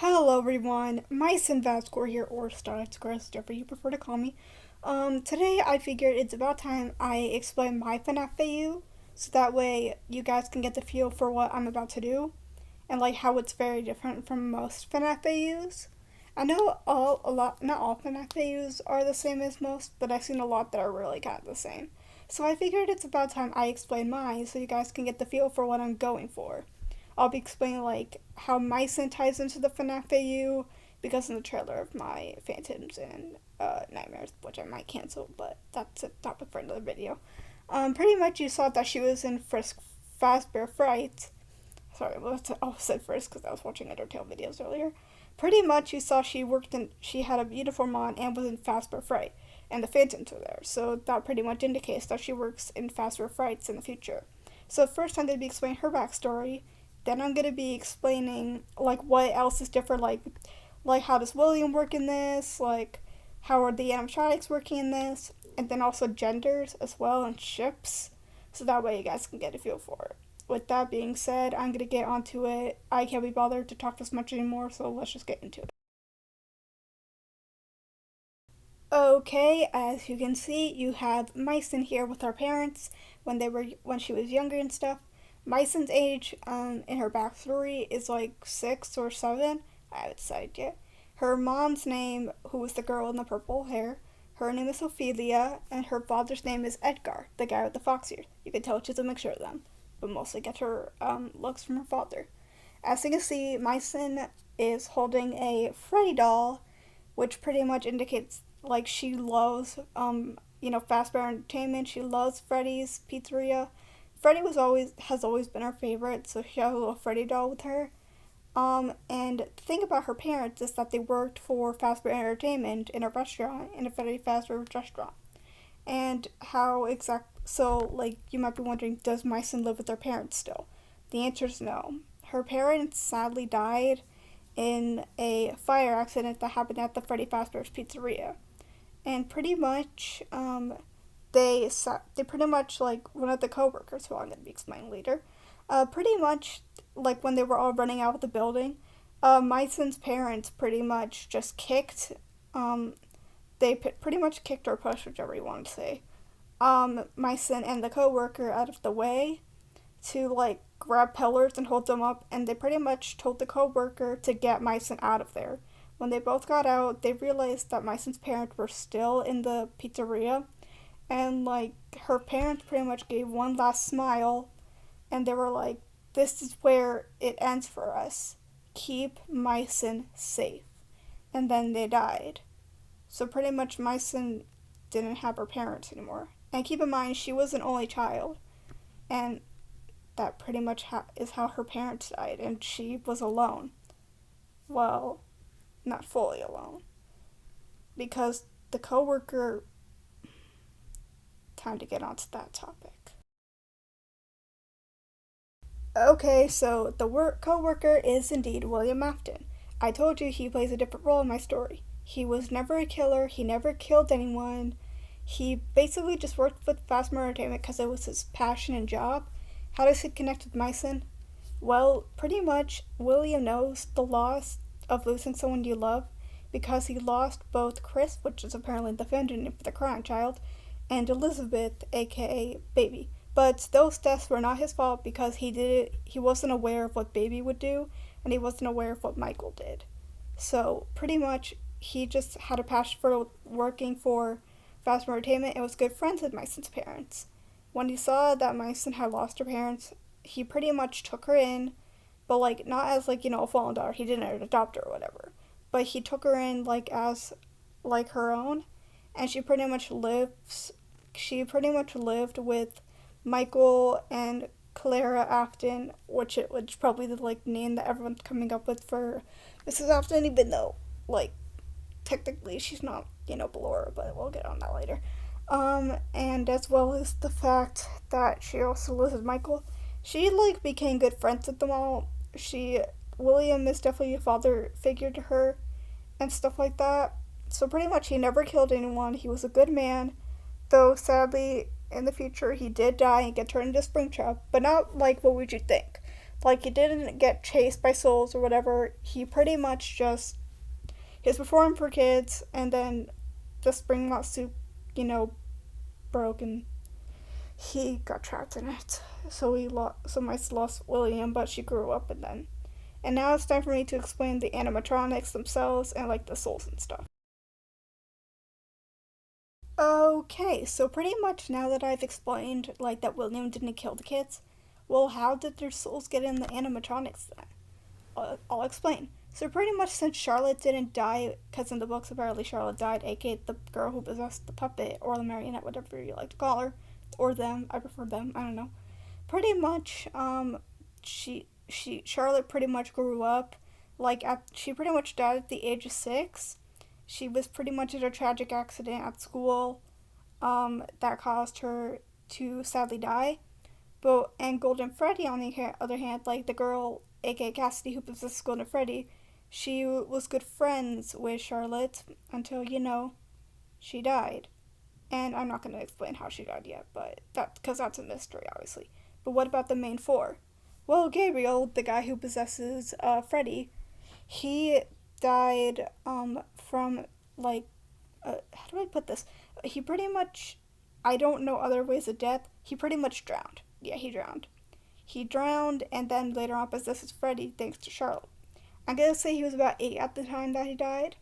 Hello everyone, My FNAF score here, or Starlight Squares, whichever you prefer to call me. Today I figured it's about time I explain my FNAF AU, so that way you guys can get the feel for what I'm about to do, and like how it's very different from most FNAF AUs. I know not all FNAF AUs are the same as most, but I've seen a lot that are really kind of the same. So I figured it's about time I explain mine, so you guys can get the feel for what I'm going for. I'll be explaining like how Mycen ties into the FNAF AU because in the trailer of my Phantoms and Nightmares, which I might cancel, but that's a topic for another video. Pretty much you saw that she was in Frisk Fazbear Fright. Sorry, I said Frisk because I was watching Undertale videos earlier. Pretty much you saw she had a uniform on and was in Fazbear Fright, and the Phantoms were there. So that pretty much indicates that she works in Fazbear Frights in the future. So first I'm going to be explaining her backstory, then I'm gonna be explaining like what else is different, like how does William work in this, like how are the animatronics working in this, and then also genders as well and ships, so that way you guys can get a feel for it. With that being said, I'm gonna get onto it. I can't be bothered to talk this much anymore, so let's just get into it. Okay, as you can see, you have Mycen here with her parents when she was younger and stuff. Mycen's age in her backstory is like 6 or 7. I haven't decided yet. Her mom's name, who was the girl in the purple hair, her name is Ophelia, and her father's name is Edgar, the guy with the fox ears. You can tell she's a mixture of them, but mostly get her looks from her father. As you can see, Mycen is holding a Freddy doll, which pretty much indicates like she loves Fazbear Entertainment. She loves Freddy's Pizzeria. Freddy has always been her favorite, so she has a little Freddy doll with her. And the thing about her parents is that they worked for Fazbear Entertainment in a restaurant, in a Freddy Fazbear restaurant. And so like you might be wondering, does Mycen live with her parents still? The answer is no. Her parents sadly died in a fire accident that happened at the Freddy Fazbear's Pizzeria. And pretty much, they pretty much like one of the coworkers who I'm going to be explaining later. Pretty much like when they were all running out of the building, Mycen's parents pretty much just kicked. Pretty much kicked or pushed, whichever you want to say. Mycen and the coworker out of the way to like grab pillars and hold them up, and they pretty much told the coworker to get Mycen out of there. When they both got out, they realized that Mycen's parents were still in the pizzeria, and like her parents pretty much gave one last smile, and they were like, "This is where it ends for us. Keep Mycen safe." And then they died. So pretty much Mycen didn't have her parents anymore. And keep in mind, she was an only child, and that pretty much is how her parents died, and she was alone. Well, not fully alone, because the coworker. Time to get onto that topic. Okay, so the co-worker is indeed William Afton. I told you he plays a different role in my story. He was never a killer, he never killed anyone. He basically just worked with Fazbear Entertainment because it was his passion and job. How does he connect with Mycen? Well, pretty much, William knows the loss of losing someone you love because he lost both Chris, which is apparently the fandom name for the crying child, and Elizabeth, aka Baby. But those deaths were not his fault because he wasn't aware of what Baby would do, and he wasn't aware of what Michael did. So pretty much he just had a passion for working for Fazbear Entertainment and was good friends with Mycen's parents. When he saw that Mycen had lost her parents, he pretty much took her in, but like not as like, a fallen daughter. He didn't adopt her or whatever. But he took her in like as like her own, and she pretty much lived with Michael and Clara Afton, which is probably the like name that everyone's coming up with for Mrs. Afton, even though like technically she's not, Ballora, but we'll get on that later. And as well as the fact that she also lives with Michael, she like became good friends with them all. William is definitely a father figure to her and stuff like that. So pretty much he never killed anyone. He was a good man, though sadly in the future he did die and get turned into Springtrap, but not like what would you think. Like, he didn't get chased by souls or whatever. He pretty much just, he was performing for kids, and then the spring lawsuit, you know, broke, and he got trapped in it. So Mice lost William, but she grew up, and now it's time for me to explain the animatronics themselves and like the souls and stuff. Okay, so pretty much now that I've explained like that William didn't kill the kids, well, how did their souls get in the animatronics then? I'll explain. So pretty much since Charlotte didn't die, because in the books apparently Charlotte died, aka the girl who possessed the puppet or the marionette, whatever you like to call her, or them. I prefer them. I don't know. Pretty much, Charlotte pretty much grew up, she pretty much died at the age of 6. She was pretty much in a tragic accident at school, that caused her to sadly die. But and Golden Freddy, on the other hand, like the girl, aka Cassidy, who possessed Golden Freddy, she was good friends with Charlotte until she died. And I'm not going to explain how she died yet, but that because that's a mystery, obviously. But what about the main four? Well, Gabriel, the guy who possesses Freddy, he died from like how do I put this? He pretty much, I don't know other ways of death. He pretty much drowned. Yeah, he drowned. He drowned, and then later on possesses Freddy thanks to Charlotte. I'm gonna say he was about 8 at the time that he died.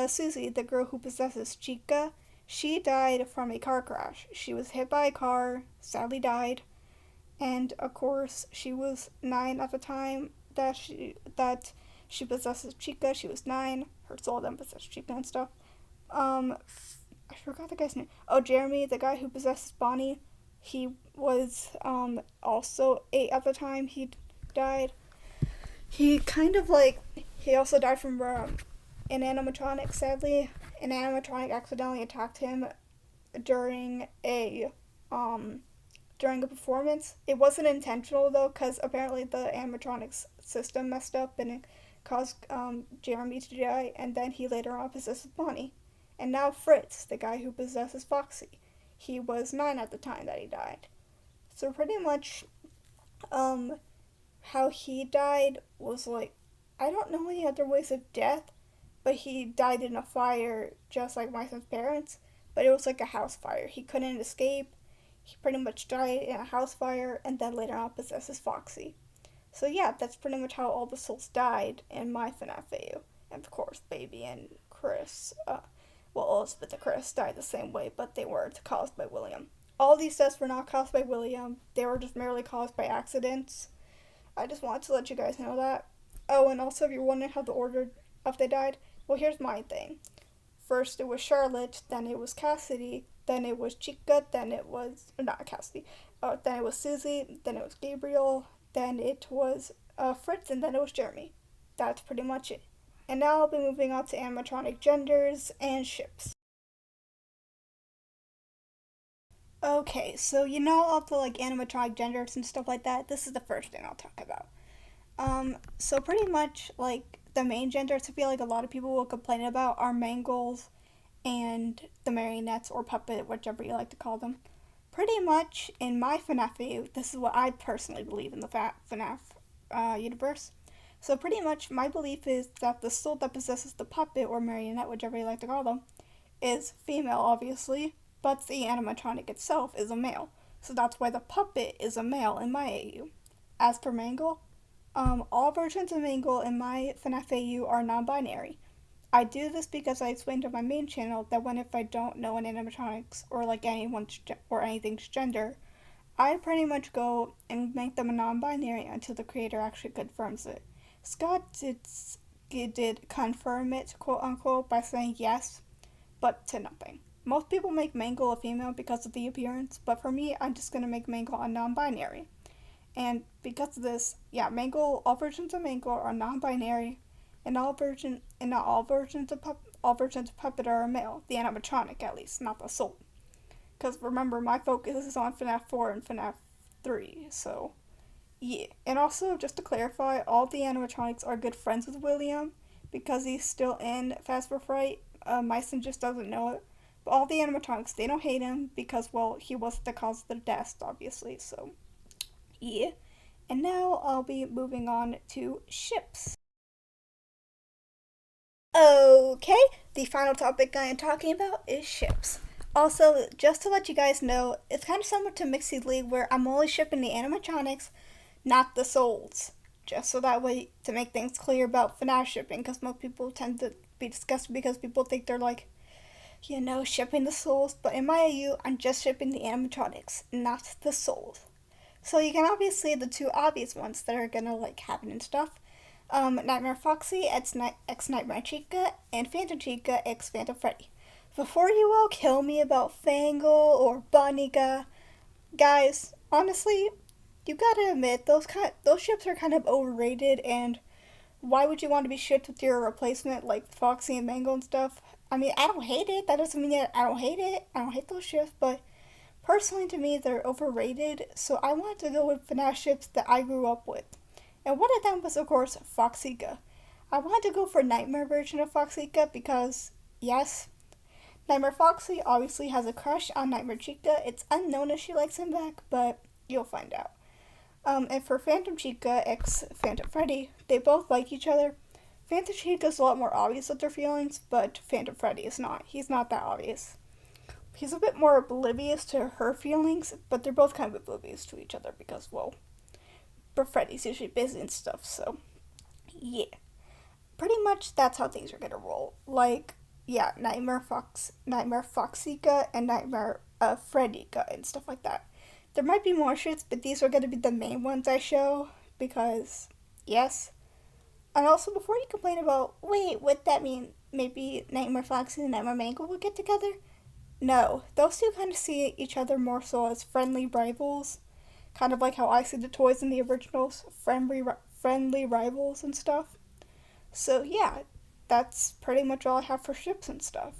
Susie, the girl who possesses Chica, she died from a car crash. She was hit by a car, sadly died, and of course she was 9 at the time that she possesses Chica. She was 9. Her soul then possessed Chica and stuff. Um, I forgot the guy's name. Oh, Jeremy, the guy who possesses Bonnie. He was also 8 at the time he died. He kind of like he also died from an animatronic. Sadly, an animatronic accidentally attacked him during a um during a performance. It wasn't intentional though, because apparently the animatronics system messed up and it caused Jeremy to die. And then he later on possesses Bonnie, and now Fritz, the guy who possesses Foxy. He was 9 at the time that he died. So pretty much, um, how he died was like, I don't know any other ways of death, but he died in a fire just like my son's parents. But it was like a house fire. He couldn't escape. He pretty much died in a house fire, and then later on possesses Foxy. So yeah, that's pretty much how all the souls died in My FNAF AU. And of course, Baby and Chris, well, Elizabeth and Chris died the same way, but they weren't caused by William. All these deaths were not caused by William. They were just merely caused by accidents. I just wanted to let you guys know that. Oh, and also, if you're wondering how the order of they died, well, here's my thing. First it was Charlotte, then it was Cassidy, then it was Chica, then it was not Cassidy, then it was Susie, then it was Gabriel, then it was Fritz, and then it was Jeremy. That's pretty much it. And now I'll be moving on to animatronic genders and ships. Okay, so all the like animatronic genders and stuff like that. This is the first thing I'll talk about. So pretty much like the main genders I feel like a lot of people will complain about are Mangles and the marionettes or puppet, whichever you like to call them. Pretty much in my FNAF view, this is what I personally believe in the FNAF universe. So pretty much my belief is that the soul that possesses the puppet or marionette, whichever you like to call them, is female, obviously, but the animatronic itself is a male. So that's why the puppet is a male in my AU. As for Mangle, all versions of Mangle in my FNAF AU are non-binary. I do this because I explained on my main channel that when if I don't know an animatronics or like anyone's or anything's gender, I pretty much go and make them a non-binary until the creator actually confirms it. Scott did confirm it, quote unquote, by saying yes, but to nothing. Most people make Mangle a female because of the appearance, but for me, I'm just gonna make Mangle a non-binary. And because of this, yeah, Mangle, all versions of Mangle are non-binary, and not all versions of Puppet are a male. The animatronic, at least, not the soul. Because remember, my focus is on FNAF 4 and FNAF 3, so yeah. And also, just to clarify, all the animatronics are good friends with William because he's still in Fast for Fright. Myson just doesn't know it. But all the animatronics, they don't hate him because, well, he wasn't the cause of their deaths, obviously, so yeah. And now I'll be moving on to ships. Okay, the final topic I am talking about is ships. Also, just to let you guys know, it's kind of similar to Mixie League where I'm only shipping the animatronics, not the souls. Just so that way, to make things clear about FNAF shipping, because most people tend to be disgusted because people think they're like, shipping the souls. But in my AU, I'm just shipping the animatronics, not the souls. So you can obviously the two obvious ones that are gonna like happen and stuff. Nightmare Foxy X Nightmare Chica and Phantom Chica X Phantom Freddy. Before you all kill me about Fangle or Bonica, guys, honestly, you gotta admit those ships are kind of overrated. And why would you want to be shipped with your replacement like Foxy and Mango and stuff? I mean, I don't hate it. That doesn't mean that I don't hate it. I don't hate those ships, but personally, to me, they're overrated, so I wanted to go with FNAF ships that I grew up with. And one of them was, of course, Foxika. I wanted to go for Nightmare version of Foxika because, yes, Nightmare Foxy obviously has a crush on Nightmare Chica. It's unknown if she likes him back, but you'll find out. And for Phantom Chica x Phantom Freddy, they both like each other. Phantom Chica is a lot more obvious with their feelings, but Phantom Freddy is not. He's not that obvious. He's a bit more oblivious to her feelings, but they're both kind of oblivious to each other because, well, but Freddy's usually busy and stuff, so yeah. Pretty much that's how things are gonna roll. Like, yeah, Nightmare Foxika, and Nightmare Freddyka, and stuff like that. There might be more shits, but these are gonna be the main ones I show because, yes. And also, before you complain about, wait, what that mean? Maybe Nightmare Foxy and Nightmare Mango will get together? No, those two kind of see each other more so as friendly rivals, kind of like how I see the toys in the originals, friendly rivals and stuff. So yeah, that's pretty much all I have for ships and stuff.